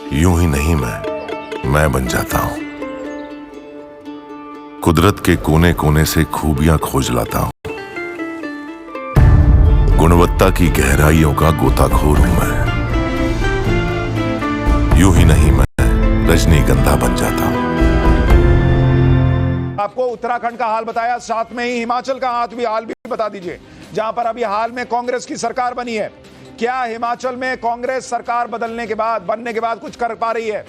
यूं ही नहीं मैं बन जाता हूं। कुदरत के कोने कोने से खूबियां खोज लाता हूं। गुणवत्ता की गहराइयों का गोताखोर हूं मैं। यूं ही नहीं मैं रजनीगंधा बन जाता हूं। आपको उत्तराखंड का हाल बताया, साथ में ही हिमाचल का हाल भी बता दीजिए, जहां पर अभी हाल में कांग्रेस की सरकार बनी है। क्या हिमाचल में कांग्रेस सरकार बनने के बाद कुछ कर पा रही है?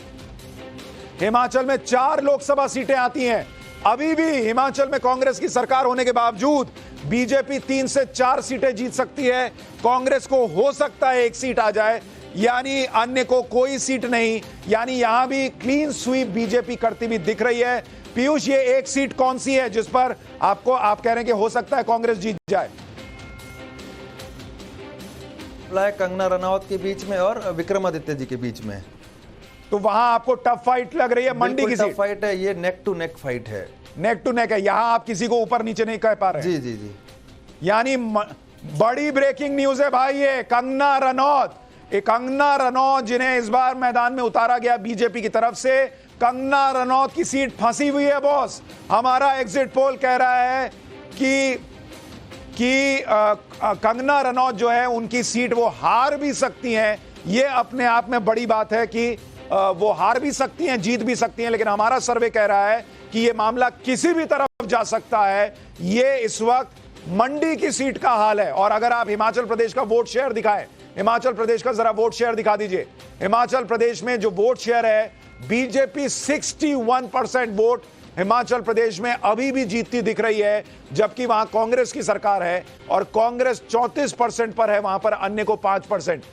हिमाचल में 4 लोकसभा सीटें आती हैं। अभी भी हिमाचल में कांग्रेस की सरकार होने के बावजूद बीजेपी 3 से 4 सीटें जीत सकती है। कांग्रेस को हो सकता है 1 सीट आ जाए, यानी अन्य को कोई सीट नहीं। यानी यहां भी क्लीन स्वीप बीजेपी करती हुई दिख रही है। पीयूष, ये 1 सीट कौन सी है जिस पर आप कह रहे हैं कि हो सकता है कांग्रेस जीत जाए? कंगना रनौत के बीच में और विक्रमादित्य जी के बीच में, तो वहां आपको टफ फाइट लग रही है। मंडी की टफ फाइट है, ये नेक टू नेक फाइट है। नेक टू नेक है, यहां आप किसी को ऊपर नीचे नहीं कह पा रहे। जी जी जी, यानी बड़ी ब्रेकिंग न्यूज है भाई। ये कंगना रनौत जिन्हें इस बार मैदान में उतारा गया बीजेपी की तरफ से, कंगना रनौत की सीट फंसी हुई है बॉस। हमारा एग्जिट पोल कह रहा है कि कंगना रनौत जो है उनकी सीट वो हार भी सकती हैं। ये अपने आप में बड़ी बात है कि वो हार भी सकती हैं, जीत भी सकती हैं, लेकिन हमारा सर्वे कह रहा है कि ये मामला किसी भी तरफ जा सकता है। ये इस वक्त मंडी की सीट का हाल है। और अगर आप हिमाचल प्रदेश का वोट शेयर दिखाएं, हिमाचल प्रदेश का जरा वोट शेयर दिखा दीजिए। हिमाचल प्रदेश में जो वोट शेयर है, बीजेपी 61% वोट हिमाचल प्रदेश में अभी भी जीतती दिख रही है, जबकि वहां कांग्रेस की सरकार है और कांग्रेस 34% पर है, वहां पर अन्य को 5%।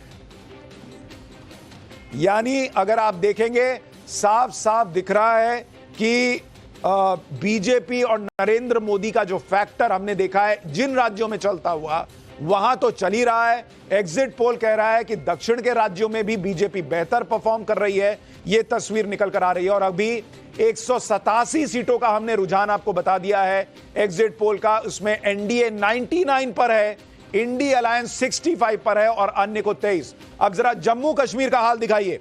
यानी अगर आप देखेंगे, साफ साफ दिख रहा है कि बीजेपी और नरेंद्र मोदी का जो फैक्टर हमने देखा है जिन राज्यों में चलता हुआ, वहां तो चल ही रहा है। एग्जिट पोल कह रहा है कि दक्षिण के राज्यों में भी बीजेपी बेहतर परफॉर्म कर रही है। यह तस्वीर निकल कर आ रही है। और अभी 187 सीटों का हमने रुझान आपको बता दिया है एग्जिट पोल का। उसमें एनडीए 99 पर है, इंडी अलायंस 65 पर है और अन्य को 23। अब जरा जम्मू कश्मीर का हाल दिखाइए।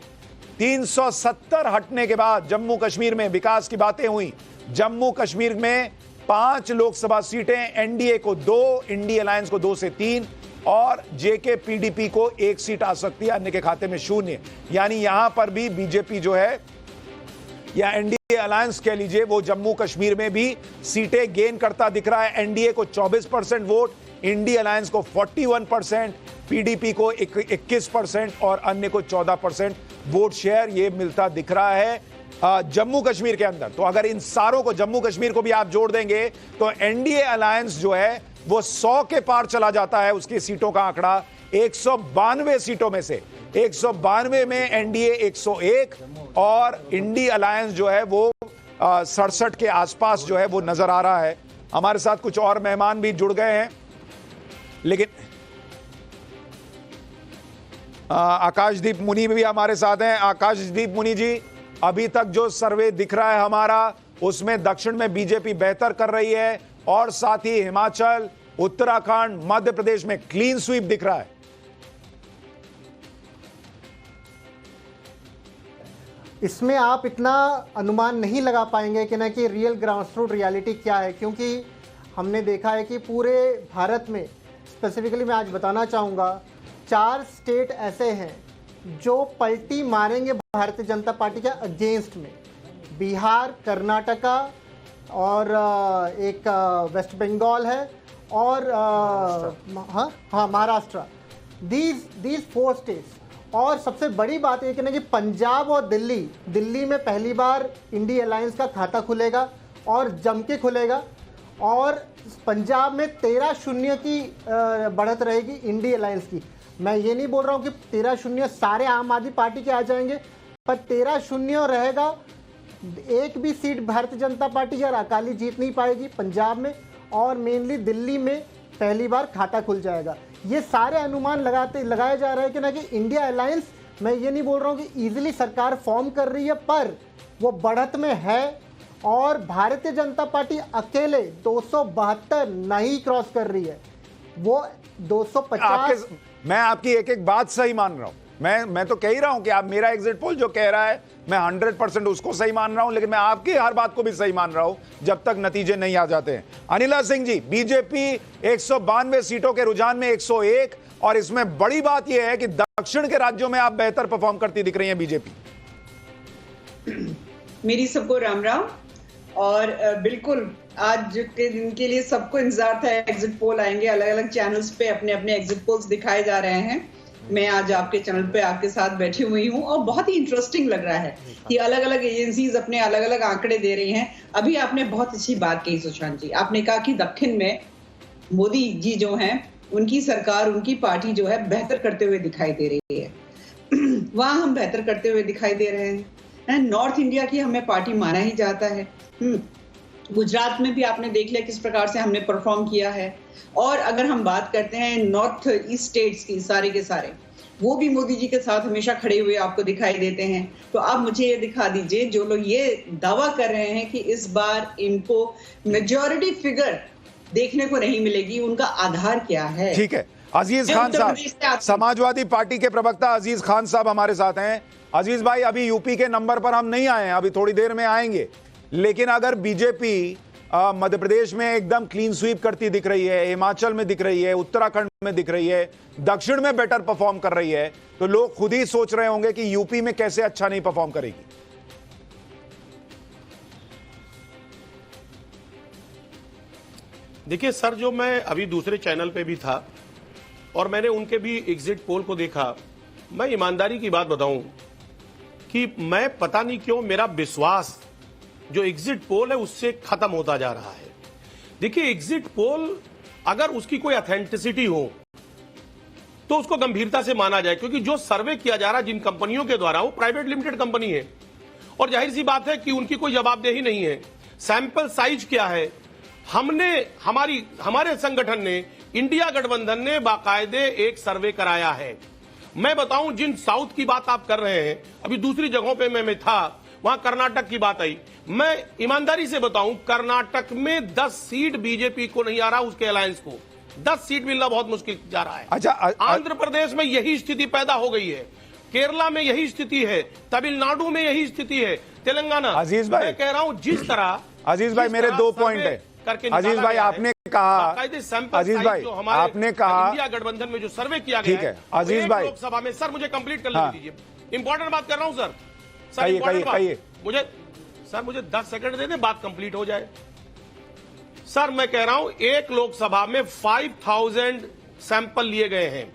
370 हटने के बाद जम्मू कश्मीर में विकास की बातें हुई। जम्मू कश्मीर में 5 लोकसभा सीटें, एनडीए को 2, इंडी अलायंस को 2 से 3 और जेके पीडीपी को 1 सीट आ सकती है, अन्य के खाते में 0। यानी यहां पर भी बीजेपी जो है या एनडीए अलायंस कह लीजिए, वो जम्मू कश्मीर में भी सीटें गेन करता दिख रहा है। एनडीए को 24% वोट, इंडी अलायंस को 41%, पीडीपी को 21% और अन्य को 14% वोट शेयर ये मिलता दिख रहा है जम्मू कश्मीर के अंदर। तो अगर इन सारों को, जम्मू कश्मीर को भी आप जोड़ देंगे, तो एनडीए अलायंस जो है वो 100 के पार चला जाता है। उसकी सीटों का आंकड़ा 192 सीटों में से 192 में एनडीए 101 और इंडी अलायंस जो है वो 67 के आसपास जो है वो नजर आ रहा है। हमारे साथ कुछ और मेहमान भी जुड़ गए हैं, लेकिन आकाशदीप मुनि भी हमारे साथ हैं। आकाशदीप मुनि जी, अभी तक जो सर्वे दिख रहा है हमारा, उसमें दक्षिण में बीजेपी बेहतर कर रही है और साथ ही हिमाचल, उत्तराखंड, मध्य प्रदेश में क्लीन स्वीप दिख रहा है। इसमें आप इतना अनुमान नहीं लगा पाएंगे कि ना कि रियल ग्राउंड रियलिटी क्या है, क्योंकि हमने देखा है कि पूरे भारत में, स्पेसिफिकली मैं आज बताना चाहूँगा, 4 स्टेट ऐसे हैं जो पलटी मारेंगे भारतीय जनता पार्टी के अगेंस्ट में। बिहार, कर्नाटका और एक वेस्ट बंगाल है और महाराष्ट्र। These 4 states. और सबसे बड़ी बात यह कि पंजाब और दिल्ली में पहली बार इंडी अलायंस का खाता खुलेगा और जम के खुलेगा। और पंजाब में 13-0 की बढ़त रहेगी इंडी अलायंस की। मैं ये नहीं बोल रहा हूँ कि 13-0 सारे आम आदमी पार्टी के आ जाएंगे, पर 13-0 रहेगा। एक भी सीट भारतीय जनता पार्टी या अकाली जीत नहीं पाएगी पंजाब में, और मेनली दिल्ली में पहली बार खाता खुल जाएगा। ये सारे अनुमान लगाए जा रहे हैं कि ना कि इंडिया अलायंस, मैं ये नहीं बोल रहा हूँ कि ईजिली सरकार फॉर्म कर रही है, पर वो बढ़त में है। और भारतीय जनता पार्टी अकेले 272 नहीं क्रॉस कर रही है, वो 250। मैं आपकी एक एक बात सही मान रहा हूं, मैं तो कह ही रहा हूं कि आप मेरा एग्जिट पोल जो कह रहा है मैं 100% उसको सही मान रहा हूं, लेकिन मैं आपकी हर बात को भी सही मान रहा हूं जब तक नतीजे नहीं आ जाते हैं। अनिला सिंह जी, बीजेपी 192 सीटों के रुझान में 101, और इसमें बड़ी बात यह है कि दक्षिण के राज्यों में आप बेहतर परफॉर्म करती दिख रही हैं बीजेपी। मेरी सबको राम राम। और बिल्कुल आज के दिन के लिए सबको इंतजार था, एग्जिट पोल आएंगे, अलग अलग चैनल्स पे अपने अपने एग्जिट पोल्स दिखाए जा रहे हैं। मैं आज आपके चैनल पे आपके साथ बैठी हुई हूँ और बहुत ही इंटरेस्टिंग लग रहा है कि अलग अलग एजेंसीज अपने अलग अलग आंकड़े दे रही हैं। अभी आपने बहुत अच्छी बात कही सुशांत जी, आपने कहा कि दक्षिण में मोदी जी जो हैं उनकी सरकार, उनकी पार्टी जो है बेहतर करते हुए दिखाई दे रही है। वहां हम बेहतर करते हुए दिखाई दे रहे हैं। नॉर्थ इंडिया की हमें पार्टी माना ही जाता है। गुजरात में भी आपने देख लिया किस प्रकार से हमने परफॉर्म किया है। और अगर हम बात करते हैं नॉर्थ ईस्ट स्टेट्स की, सारे के सारे वो भी मोदी जी के साथ हमेशा खड़े हुए आपको दिखाई देते हैं। तो आप मुझे ये दिखा दीजिए, जो लोग ये दावा कर रहे हैं कि इस बार इनको मेजॉरिटी फिगर देखने को नहीं मिलेगी, उनका आधार क्या है? ठीक है, अजीज खान साहब, समाजवादी पार्टी के प्रवक्ता अजीज खान साहब हमारे साथ हैं। अजीज भाई, अभी यूपी के नंबर पर हम नहीं आए हैं, अभी थोड़ी देर में आएंगे, लेकिन अगर बीजेपी मध्य प्रदेश में एकदम क्लीन स्वीप करती दिख रही है, हिमाचल में दिख रही है, उत्तराखंड में दिख रही है, दक्षिण में बेटर परफॉर्म कर रही है, तो लोग खुद ही सोच रहे होंगे कि यूपी में कैसे अच्छा नहीं परफॉर्म करेगी। देखिए सर, जो मैं अभी दूसरे चैनल पे भी था और मैंने उनके भी एग्जिट पोल को देखा, मैं ईमानदारी की बात बताऊं कि मैं पता नहीं क्यों मेरा विश्वास जो एग्जिट पोल है उससे खत्म होता जा रहा है। देखिए, एग्जिट पोल अगर उसकी कोई ऑथेंटिसिटी हो तो उसको गंभीरता से माना जाए, क्योंकि जो सर्वे किया जा रहा है जिन कंपनियों के द्वारा, वो प्राइवेट लिमिटेड कंपनी है और जाहिर सी बात है कि उनकी कोई जवाबदेही नहीं है। सैंपल साइज क्या है, हमारे संगठन ने, इंडिया गठबंधन ने बाकायदे एक सर्वे कराया है। मैं बताऊं, जिन साउथ की बात आप कर रहे हैं, अभी दूसरी जगहों पे मैं था, वहां कर्नाटक की बात आई। मैं ईमानदारी से बताऊं, कर्नाटक में 10 सीट बीजेपी को नहीं आ रहा, उसके अलायंस को 10 सीट मिलना बहुत मुश्किल जा रहा है। अच्छा, आंध्र प्रदेश में यही स्थिति पैदा हो गई है, केरला में यही स्थिति है, तमिलनाडु में यही स्थिति है, तेलंगाना। अजीज भाई, मैं कह रहा हूं जिस तरह, अजीज भाई मेरे 2 पॉइंट है। अजीज भाई आपने कहा, अजीज भाई आपने कहा इंडिया गठबंधन में जो सर्वे किया गया है, अजीज भाई लोकसभा में, सर मुझे कंप्लीट कर लेने दीजिए, इंपॉर्टेंट बात कर रहा हूं सर। मुझे 10 सेकंड दे दे, बात कंप्लीट हो जाए। सर मैं कह रहा हूं, एक लोकसभा में 5000 सैंपल लिए गए हैं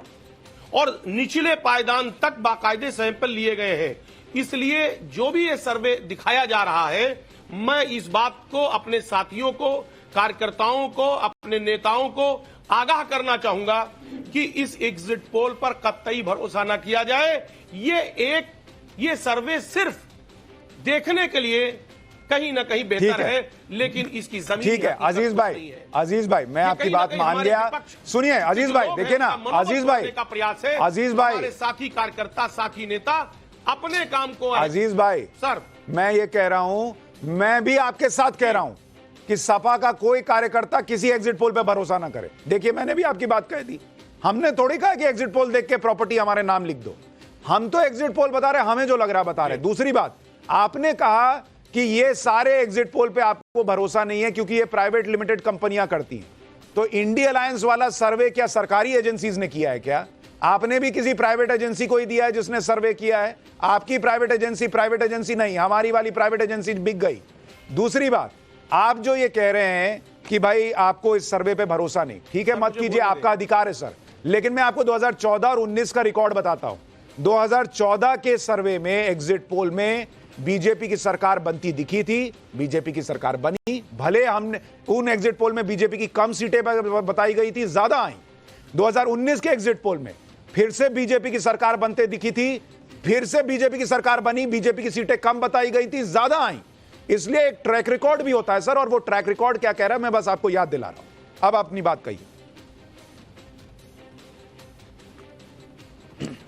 और निचले पायदान तक बाकायदे सैंपल लिए गए हैं। इसलिए जो भी ये सर्वे दिखाया जा रहा है, मैं इस बात को अपने साथियों को, कार्यकर्ताओं को, अपने नेताओं को आगाह करना चाहूंगा कि इस एग्जिट पोल पर कतई भरोसा न किया जाए। ये सर्वे सिर्फ देखने के लिए कहीं ना कहीं बेहतर है, लेकिन इसकी जमीन। ठीक है अजीज भाई, मैं आपकी बात मान गया। सुनिए अजीज भाई, देखिए ना अजीज भाई का प्रयास है, अजीज भाई, साथी कार्यकर्ता, साथी नेता अपने काम को। अजीज भाई सर, मैं ये कह रहा हूं, मैं भी आपके साथ कह रहा हूं कि सपा का कोई कार्यकर्ता किसी एग्जिट पोल पे भरोसा ना करे। देखिए, मैंने भी आपकी बात कह दी, हमने थोड़ी कहा कि एग्जिट पोल देख के प्रॉपर्टी हमारे नाम लिख दो। हम तो एग्जिट पोल बता रहे, हमें जो लग रहा बता रहे। दूसरी बात, आपने कहा कि ये सारे एग्जिट पोल पे आपको भरोसा नहीं है क्योंकि ये प्राइवेट लिमिटेड कंपनियां करती हैं। तो इंडिया अलायंस वाला सर्वे क्या सरकारी एजेंसीज ने किया है क्या? आपने भी किसी प्राइवेट एजेंसी को ही दिया है जिसने सर्वे किया है? आपकी प्राइवेट एजेंसी नहीं, हमारी वाली प्राइवेट एजेंसी बिक गई। दूसरी बात, आप जो ये कह रहे हैं कि भाई आपको इस सर्वे पे भरोसा नहीं, ठीक है, मत कीजिए, आपका अधिकार है सर, लेकिन मैं आपको 2014 और 19 का रिकॉर्ड बताता हूं। 2014 के सर्वे में, एग्जिट पोल में बीजेपी की सरकार बनती दिखी थी, बीजेपी की सरकार बनी। भले हमने उन एग्जिट पोल में बीजेपी की कम सीटें बताई गई थी, ज्यादा आई। 2019 के एग्जिट पोल में फिर से बीजेपी की सरकार बनते दिखी थी, फिर से बीजेपी की सरकार बनी, बीजेपी की सीटें कम बताई गई थी, ज्यादा आई। इसलिए एक ट्रैक रिकॉर्ड भी होता है सर, और वो ट्रैक रिकॉर्ड क्या कह रहा है मैं बस आपको याद दिला रहा हूं। अब अपनी बात कहिए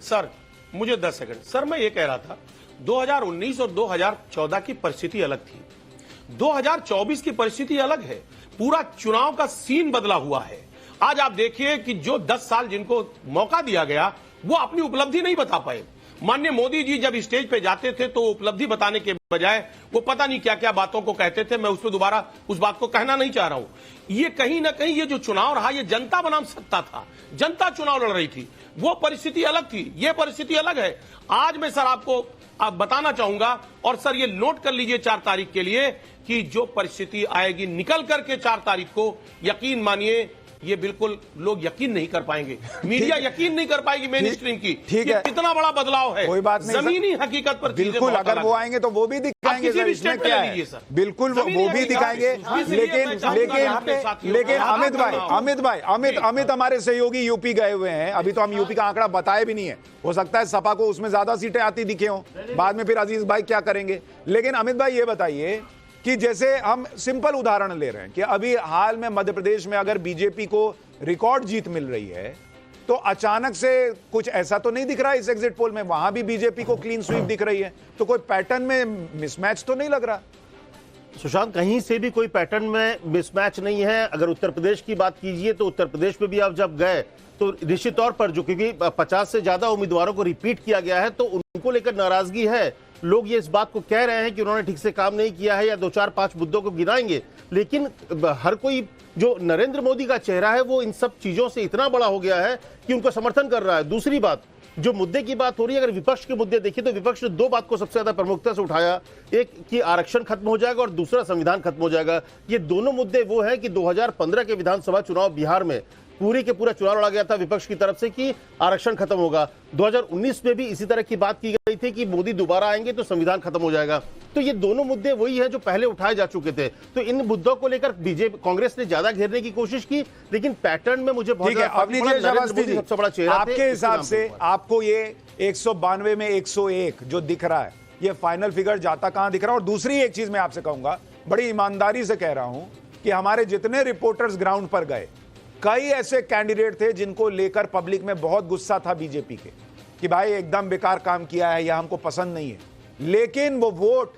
सर। मुझे 10 सेकंड सर, मैं ये कह रहा था 2019 और 2014 की परिस्थिति अलग थी, 2024 की परिस्थिति अलग है। पूरा चुनाव का सीन बदला हुआ है। आज आप देखिए कि जो 10 साल जिनको मौका दिया गया वो अपनी उपलब्धि नहीं बता पाए। माननीय मोदी जी जब स्टेज पे जाते थे तो उपलब्धि बताने के बजाय वो पता नहीं क्या क्या बातों को कहते थे। मैं उस पर दोबारा उस बात को कहना नहीं चाह रहा हूं। ये कहीं ना कहीं ये जो चुनाव रहा ये जनता बनाम सत्ता था, जनता चुनाव लड़ रही थी, वो परिस्थिति अलग थी, ये परिस्थिति अलग है। आज मैं सर आपको बताना चाहूंगा और सर ये नोट कर लीजिए 4 तारीख के लिए कि जो परिस्थिति आएगी निकल करके 4 तारीख को, यकीन मानिए ये बिल्कुल लोग यकीन नहीं कर पाएंगे, मीडिया यकीन नहीं कर पाएगी मेन स्ट्रीम की। ठीक है, कितना बड़ा बदलाव है, कोई बात नहीं, जमीनी हकीकत पर बिल्कुल। अगर वो आएंगे तो वो भी दिखाएंगे सर, इसमें क्या है, बिल्कुल वो भी दिखाएंगे। लेकिन अमित हमारे सहयोगी यूपी गए हुए हैं, अभी तो हम यूपी का आंकड़ा बताए भी नहीं है, हो सकता है सपा को उसमें ज्यादा सीटें आती दिखे हों, बाद में फिर अजीज भाई क्या करेंगे। लेकिन अमित भाई ये बताइए कि जैसे हम सिंपल उदाहरण ले रहे हैं कि अभी हाल में मध्य प्रदेश में अगर बीजेपी को रिकॉर्ड जीत मिल रही है तो अचानक से कुछ ऐसा तो नहीं दिख रहा है इस एग्जिट पोल में, वहां भी बीजेपी को क्लीन स्वीप दिख रही है, तो कोई पैटर्न में मिसमैच तो नहीं लग रहा? सुशांत, कहीं से भी कोई पैटर्न में मिसमैच नहीं है। अगर उत्तर प्रदेश की बात कीजिए तो उत्तर प्रदेश में भी आप जब गए तो निश्चित तौर पर जो क्योंकि 50 से ज्यादा उम्मीदवारों को रिपीट किया गया है तो उनको लेकर नाराजगी है। लोग ये इस बात को कह रहे हैं कि उन्होंने ठीक से काम नहीं किया है या 2, 4, 5 मुद्दों को गिनाएंगे, लेकिन हर कोई जो नरेंद्र मोदी का चेहरा है वो इन सब चीजों से इतना बड़ा हो गया है कि उनको समर्थन कर रहा है। दूसरी बात, जो मुद्दे की बात हो रही है, अगर विपक्ष के मुद्दे देखिए तो विपक्ष ने 2 बात को सबसे ज्यादा प्रमुखता से उठाया, एक कि आरक्षण खत्म हो जाएगा और दूसरा संविधान खत्म हो जाएगा। ये दोनों मुद्दे वो हैं कि 2015 के विधानसभा चुनाव बिहार में पूरी के पूरा चुनाव लड़ा गया था विपक्ष की तरफ से कि आरक्षण खत्म होगा। 2019 में भी इसी तरह की बात की गई थी कि मोदी दोबारा आएंगे तो संविधान खत्म हो जाएगा। तो ये दोनों मुद्दे वही हैं जो पहले उठाए जा चुके थे। तो इन मुद्दों को लेकर बीजेपी कांग्रेस ने ज्यादा घेरने की कोशिश की, लेकिन पैटर्न में मुझे बहुत सबसे बड़ा चेहरा आपके हिसाब से आपको ये 192 में 101 जो दिख रहा है ये फाइनल फिगर जाता कहां दिख रहा है? और दूसरी एक चीज मैं आपसे कहूंगा, बड़ी ईमानदारी से कह रहा हूं कि हमारे जितने रिपोर्टर्स ग्राउंड पर गए, कई ऐसे कैंडिडेट थे जिनको लेकर पब्लिक में बहुत गुस्सा था बीजेपी के कि भाई एकदम बेकार काम किया है या हमको पसंद नहीं है। लेकिन वो वोट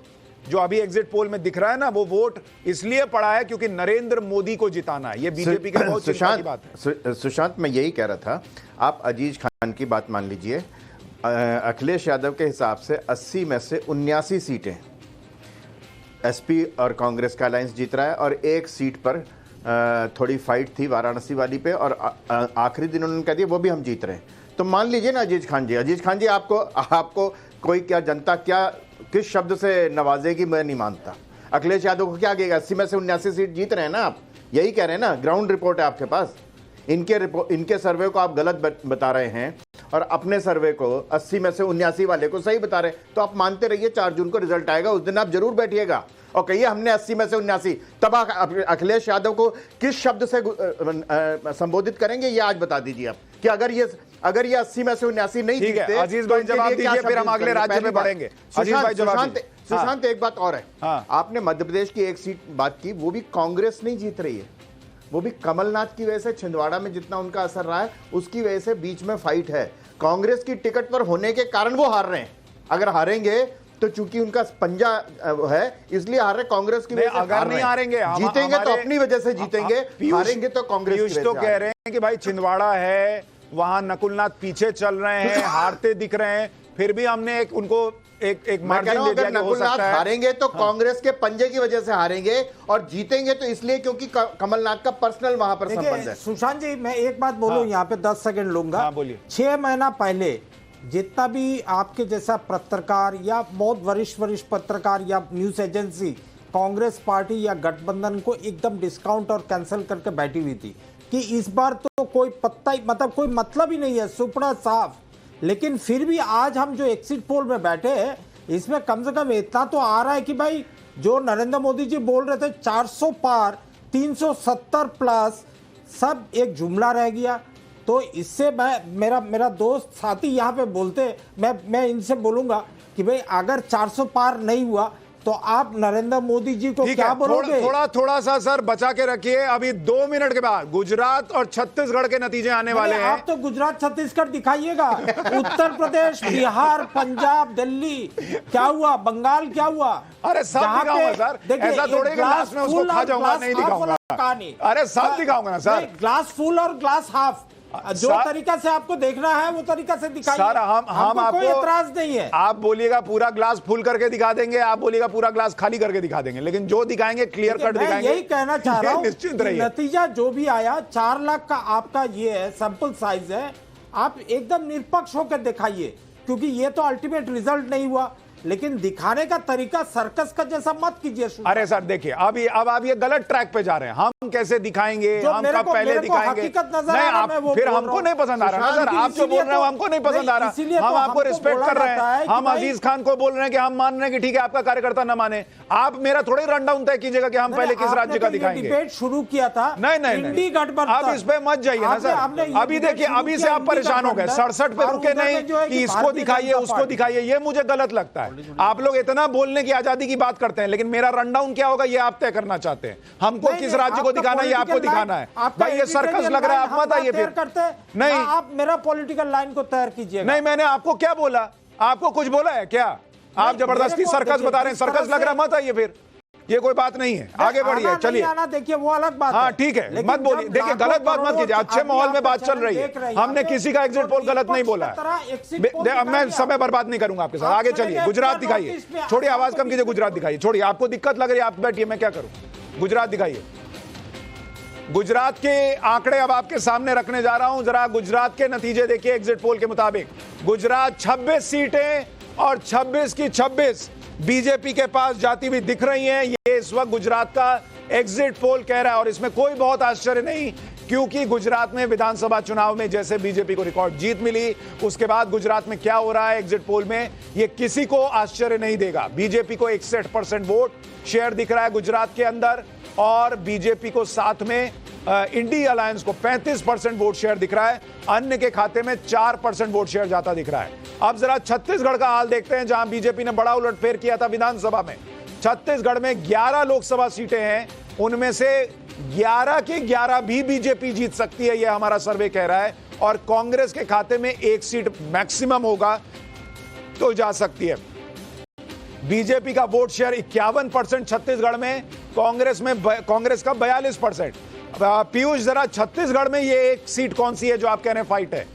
जो अभी एग्जिट पोल में दिख रहा है ना, वो वोट इसलिए पड़ा है क्योंकि नरेंद्र मोदी को जिताना है। ये बीजेपी की बहुत चिंता की बात है। सुशांत, मैं यही कह रहा था, आप अजीज खान की बात मान लीजिए, अखिलेश यादव के हिसाब से 80 में से 79 सीटें एसपी और कांग्रेस का अलायंस जीत रहा है और एक सीट पर थोड़ी फाइट थी वाराणसी वाली पे और आखिरी दिन उन्होंने कह दिया वो भी हम जीत रहे हैं। तो मान लीजिए ना अजीज खान जी आपको कोई क्या जनता क्या किस शब्द से नवाजेगी मैं नहीं मानता। अखिलेश यादव को क्या कहेगा? 80 में से 79 सीट जीत रहे हैं ना, आप यही कह रहे हैं ना, ग्राउंड रिपोर्ट है आपके पास। इनके सर्वे को आप गलत बता रहे हैं और अपने सर्वे को 80 में से 79 वाले को सही बता रहे हैं। तो आप मानते रहिए, 4 जून को रिजल्ट आएगा, उस दिन आप जरूर बैठिएगा और कहिए हमने 80 में से 79। तब अखिलेश यादव को किस शब्द से संबोधित करेंगे ये आज बता दीजिए आप कि अगर ये 80 में से 79 नहीं जीतते। अजीज भाई जवाब दीजिए, फिर हम अगले राज्य में बढ़ेंगे। सुशांत, एक बात और है, आपने मध्य प्रदेश की एक सीट बात की, वो भी कांग्रेस नहीं जीत रही है, वो भी कमलनाथ की वजह से। छिंदवाड़ा में जितना उनका असर रहा है उसकी वजह से बीच में फाइट है। कांग्रेस की टिकट पर होने के कारण वो हार रहे हैं। अगर हारेंगे तो चूंकि उनका पंजा है इसलिए हार रहे, कांग्रेस की वजह से अगर नहीं हारेंगे, जीतेंगे तो अपनी वजह से जीतेंगे, हारेंगे तो कांग्रेस की वजह से। तो कह रहे हैं कि भाई छिंदवाड़ा है, वहां नकुलनाथ पीछे चल रहे हैं, हारते दिख रहे हैं, फिर भी हमने उनको एक मार्जिन दे दिया कि हो सकता है। हारेंगे तो कांग्रेस के पंजे की वजह से हारेंगे और जीतेंगे तो इसलिए क्योंकि कमलनाथ का पर्सनल वहां पर संबंध है। सुशांत जी, मैं एक बात बोलूं, यहाँ पे 10 सेकंड लूंगा। बोलिए। 6 महीना पहले जितना भी आपके जैसा पत्रकार या बहुत वरिष्ठ पत्रकार या न्यूज एजेंसी कांग्रेस पार्टी या गठबंधन को एकदम डिस्काउंट और कैंसिल करके बैठी हुई थी कि इस बार तो कोई पत्ता ही कोई मतलब ही नहीं है, सुपड़ा साफ। लेकिन फिर भी आज हम जो एग्जिट पोल में बैठे हैं इसमें कम से कम इतना तो आ रहा है कि भाई जो नरेंद्र मोदी जी बोल रहे थे 400 पार 370 प्लस, सब एक जुमला रह गया। तो इससे मेरा दोस्त साथी यहाँ पे बोलते, मैं इनसे बोलूंगा कि भाई अगर 400 पार नहीं हुआ तो आप नरेंद्र मोदी जी को क्या बोलोगे? थोड़ा सा सर बचा के रखिए, अभी 2 मिनट के बाद गुजरात और छत्तीसगढ़ के नतीजे आने वाले हैं। आप तो गुजरात छत्तीसगढ़ दिखाइएगा, उत्तर प्रदेश, बिहार, पंजाब, दिल्ली क्या हुआ, बंगाल क्या हुआ? अरे सब दिखाऊंगा सर, ऐसा थोड़े में उसको खा जाऊंगा, नहीं दिखाऊंगा। अरे सब दिखाऊंगा ना सर, ग्लास फुल और ग्लास हाफ जो तरीका से आपको देखना है वो तरीका से दिखाइए। सर हम आपको कोई एतराज नहीं है। आप बोलिएगा पूरा ग्लास फुल करके दिखा देंगे, आप बोलिएगा पूरा ग्लास खाली करके दिखा देंगे, लेकिन जो दिखाएंगे क्लियर कट दिखाएंगे। यही कहना चाह रहा हूं, निश्चिंत रहिए। नतीजा जो भी आया 4 लाख का आपका ये है, सैंपल साइज है, आप एकदम निष्पक्ष होकर दिखाइए, क्योंकि ये तो अल्टीमेट रिजल्ट नहीं हुआ, लेकिन दिखाने का तरीका सर्कस का जैसा मत कीजिए। अरे सर देखिए, अब आप ये गलत ट्रैक पे जा रहे हैं। हम कैसे दिखाएंगे, हम कब पहले दिखाएंगे? नहीं, आप फिर हमको नहीं पसंद आ रहा ना सर, आप जो बोल रहे हो हमको नहीं पसंद आ रहा। हम आपको रिस्पेक्ट कर रहे हैं, हम अजीज खान को बोल रहे हैं कि हम मान रहे हैं कि ठीक है आपका कार्यकर्ता न माने, आप मेरा थोड़े रन डाउन तय कीजिएगा कि हम पहले किस राज्य का दिखाएंगे। डिबेट शुरू किया था, नहीं, आप इस पे मत जाइए ना सर। अभी देखिए, अभी से आप परेशान हो गए, 67 पे रुके नहीं कि इसको दिखाइए उसको दिखाइए, ये मुझे गलत लगता है। आप लोग इतना बोलने की आजादी की बात करते हैं, लेकिन मेरा रनडाउन क्या होगा ये आप तय करना चाहते हैं। हमको किस राज्य को दिखाना है ये आपको दिखाना है। भाई ये सर्कस लग रहा है, आप मत आइए फिर। नहीं, आप मेरा पॉलिटिकल लाइन को तैयार कीजिए। नहीं, मैंने आपको क्या बोला? आपको कुछ बोला है क्या? आप जबरदस्ती सर्कस बता रहे हैं, सर्कस लग रहा है, मत आइए फिर। ये कोई बात नहीं है, आगे बढ़िए, चलिए। देखिए वो अलग बात हाँ ठीक है, मत बोलिए। देखिए गलत बात मत कीजिए, अच्छे माहौल में बात चल रही है। हमने किसी का एग्जिट पोल गलत नहीं बोला है। मैं समय बर्बाद नहीं करूंगा आपके साथ। आगे चलिए, गुजरात दिखाइए। छोड़िए, आवाज कम कीजिए, गुजरात दिखाइए। छोड़िए, आपको दिक्कत लग रही है, आप बैठिए, मैं क्या करूं। गुजरात दिखाइए। गुजरात के आंकड़े अब आपके सामने रखने जा रहा हूं, जरा गुजरात के नतीजे देखिए। एग्जिट पोल के मुताबिक गुजरात 26 सीटें और 26 की 26 बीजेपी के पास जाती हुई दिख रही हैं। ये इस वक्त गुजरात का एग्जिट पोल कह रहा है, और इसमें कोई बहुत आश्चर्य नहीं, क्योंकि गुजरात में विधानसभा चुनाव में जैसे बीजेपी को रिकॉर्ड जीत मिली, उसके बाद गुजरात में क्या हो रहा है एग्जिट पोल में, ये किसी को आश्चर्य नहीं देगा। बीजेपी को 61% वोट शेयर दिख रहा है गुजरात के अंदर, और बीजेपी को साथ में इंडी अलायंस को 35% वोट शेयर दिख रहा है। अन्य के खाते में 4% वोट शेयर जाता दिख रहा है। अब जरा छत्तीसगढ़ का हाल देखते हैं, जहां बीजेपी ने बड़ा उलटफेर किया था विधानसभा में। छत्तीसगढ़ में 11 लोकसभा सीटें हैं, उनमें से 11 के 11 भी बीजेपी जीत सकती है, यह हमारा सर्वे कह रहा है। और कांग्रेस के खाते में 1 सीट मैक्सिमम होगा तो जा सकती है। बीजेपी का वोट शेयर 51% छत्तीसगढ़ में, कांग्रेस का 42%। पीयूष, जरा छत्तीसगढ़ में ये एक सीट कौन सी है जो आप कह रहे हैं फाइट है?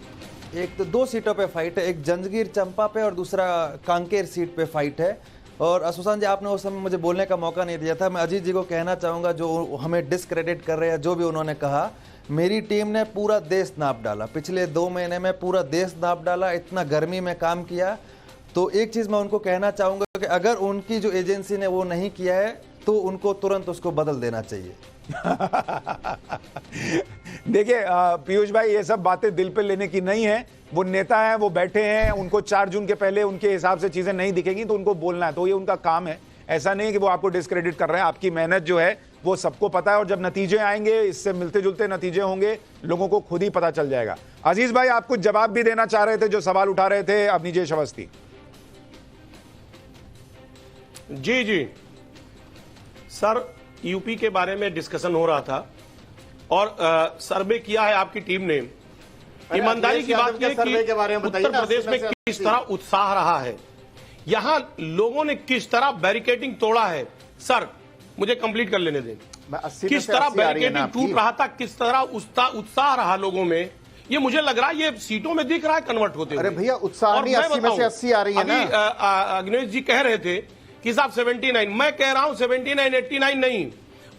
एक तो 2 सीटों पे फाइट है, एक जंजगीर चंपा पे और दूसरा कांकेर सीट पे फाइट है। और सुशांत जी, आपने उस समय मुझे बोलने का मौका नहीं दिया था। मैं अजीत जी को कहना चाहूँगा, जो हमें डिस्क्रेडिट कर रहे हैं, जो भी उन्होंने कहा, मेरी टीम ने पूरा देश नाप डाला। पिछले 2 महीने में पूरा देश नाप डाला, इतना गर्मी में काम किया। तो एक चीज़ मैं उनको कहना चाहूँगा कि अगर उनकी जो एजेंसी ने वो नहीं किया है तो उनको तुरंत उसको बदल देना चाहिए। देखिए पीयूष भाई, ये सब बातें दिल पे लेने की नहीं है। वो नेता हैं, वो बैठे हैं, उनको 4 जून के पहले उनके हिसाब से चीजें नहीं दिखेंगी तो उनको बोलना है, तो ये उनका काम है। ऐसा नहीं कि वो आपको डिस्क्रेडिट कर रहे हैं। आपकी मेहनत जो है वो सबको पता है, और जब नतीजे आएंगे, इससे मिलते जुलते नतीजे होंगे, लोगों को खुद ही पता चल जाएगा। अजीज भाई, आप कुछ जवाब भी देना चाह रहे थे, जो सवाल उठा रहे थे अवनीजेश अवस्थी। जी सर, यूपी के बारे में डिस्कशन हो रहा था, और सर्वे किया है आपकी टीम ने। ईमानदारी की बात यह कि उत्तर प्रदेश में किस तरह उत्साह रहा है, यहां लोगों ने किस तरह बैरिकेडिंग तोड़ा है। सर मुझे कंप्लीट कर लेने दें। किस तरह बैरिकेडिंग टूट रहा था, किस तरह उत्साह रहा लोगों में, ये मुझे लग रहा है ये सीटों में दिख रहा है कन्वर्ट होते हुए। अरे भैया, उत्साह नहीं, 80 में से 80 आ रही है ना। अग्नेश जी कह रहे थे कि साहब 79, मैं कह रहा हूं 79, 89 नहीं,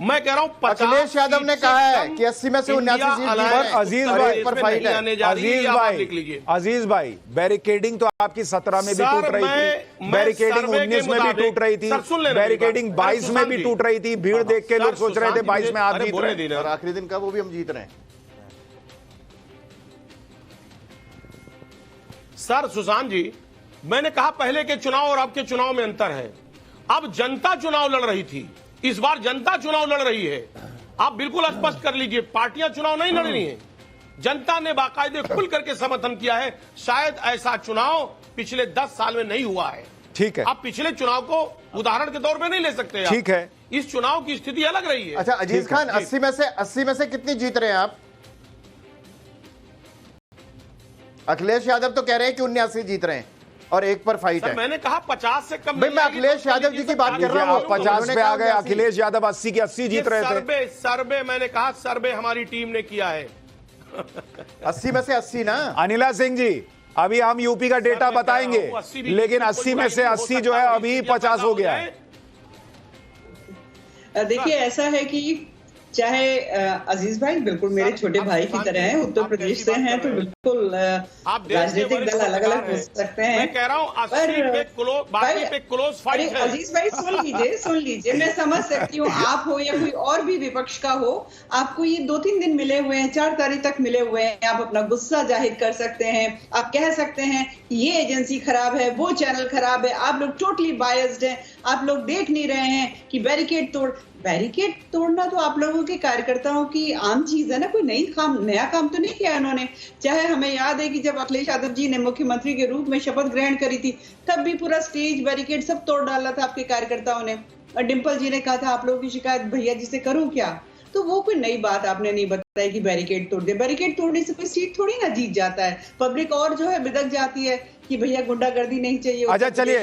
मैं कह रहा हूं 50। अखिलेश यादव ने कहा है कि 80 में से 79 सीट पर अजीज भाई पर फाइट है। अजीज भाई, बैरिकेडिंग तो आपकी 17 में भी टूट रही थी, बैरिकेडिंग 19 में भी टूट रही थी, बैरिकेडिंग 22 में भी टूट रही थी। भीड़ देख के लोग सोच रहे थे 22 में आप जीत रहे हैं, और आखिरी दिन का वो भी हम जीत रहे हैं। सर सुशांत जी, मैंने कहा पहले के चुनाव और अब के चुनाव में अंतर है। अब जनता चुनाव लड़ रही थी, इस बार जनता चुनाव लड़ रही है। आप बिल्कुल स्पष्ट कर लीजिए, पार्टियां चुनाव नहीं लड़ रही हैं, जनता ने बाकायदे खुल करके समर्थन किया है। शायद ऐसा चुनाव पिछले 10 साल में नहीं हुआ है। ठीक है, आप पिछले चुनाव को उदाहरण के तौर पे नहीं ले सकते। ठीक है, इस चुनाव की स्थिति अलग रही है। अच्छा अजीज खान, 80 में से कितनी जीत रहे हैं आप? अखिलेश यादव तो कह रहे हैं कि 79 जीत रहे हैं और एक पर फाइट है। मैंने कहा 50 से कम। भाई मैं अखिलेश यादव जी की बात कर रहा हूं। आप 50 पे आ गए, अखिलेश यादव 80 के 80 जीत रहे थे। सर्वे मैंने कहा सर्वे हमारी टीम ने किया है। 80 में से 80 ना। अनिला सिंह जी, अभी हम यूपी का डेटा बताएंगे, लेकिन 80 में से 80 जो है अभी 50 हो गया है। देखिए ऐसा है कि चाहे अजीज भाई बिल्कुल मेरे छोटे भाई की तरह हैं, उत्तर प्रदेश से हैं, तो बिल्कुल राजनीतिक दल अलग अलग हो सकते हैं। मैं कह रहा हूँ 80 पे क्लोज फाइट है। अजीज भाई सुन लीजिए, मैं समझ सकती हूँ, आप हो या कोई और भी विपक्ष का हो, आपको ये 2-3 दिन मिले हुए हैं, 4 तारीख तक मिले हुए हैं, आप अपना गुस्सा जाहिर कर सकते हैं, आप कह सकते हैं ये एजेंसी खराब है, वो चैनल खराब है, आप लोग टोटली बायस्ड हैं, आप लोग देख नहीं रहे हैं कि बैरिकेड तोड़ना तो आप लोगों के कार्यकर्ताओं की आम चीज है ना, कोई नया काम तो नहीं किया उन्होंने। चाहे हमें याद है कि जब अखिलेश यादव जी ने मुख्यमंत्री के रूप में शपथ ग्रहण करी थी, तब भी पूरा स्टेज बैरिकेड सब तोड़ डाला था आपके कार्यकर्ताओं ने, और डिंपल जी ने कहा था आप लोगों की शिकायत भैया जी से करूं क्या, तो वो कोई नई बात आपने नहीं बताई कि बैरिकेड तोड़ दे। बैरिकेड तोड़ने से कोई सीट थोड़ी ना जीत जाता है, पब्लिक और जो है बिदक जाती है कि भैया गुंडागर्दी नहीं चाहिए। अच्छा चलिए,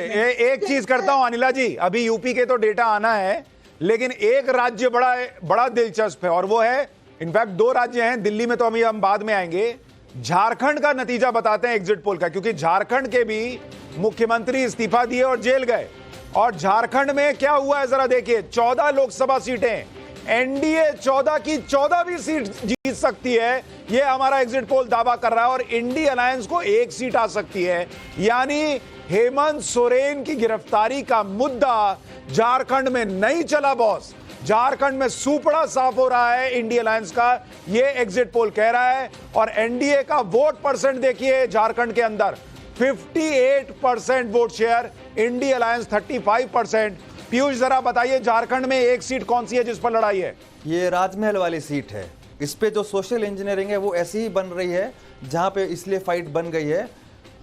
एक चीज करता हूं अनिला जी, अभी यूपी के तो डेटा आना है, लेकिन एक राज्य बड़ा दिलचस्प है, और वो है, इनफैक्ट 2 राज्य हैं, दिल्ली में तो हम बाद में आएंगे। झारखंड का नतीजा बताते हैं एग्जिट पोल का, क्योंकि झारखंड के भी मुख्यमंत्री इस्तीफा दिए और जेल गए। और झारखंड में क्या हुआ है जरा देखिए, 14 लोकसभा सीटें, एनडीए 14 की 14 भी सीट जीत सकती है, यह हमारा एग्जिट पोल दावा कर रहा है, और इंडी अलायंस को 1 सीट आ सकती है। यानी हेमंत सोरेन की गिरफ्तारी का मुद्दा झारखंड में नहीं चला बॉस, झारखंड में सूपड़ा साफ हो रहा है इंडी अलायंस का, यह एग्जिट पोल कह रहा है। और एनडीए का वोट परसेंट देखिए झारखंड के अंदर 58% vote share, INDI alliance 35%। Piyush जरा बताइए, झारखंड में 1 सीट कौन सी है जिस पर लड़ाई है? ये राजमहल वाली सीट है, इस पे जो सोशल इंजीनियरिंग है वो ऐसी ही बन रही है, जहां पे इसलिए फाइट बन गई है।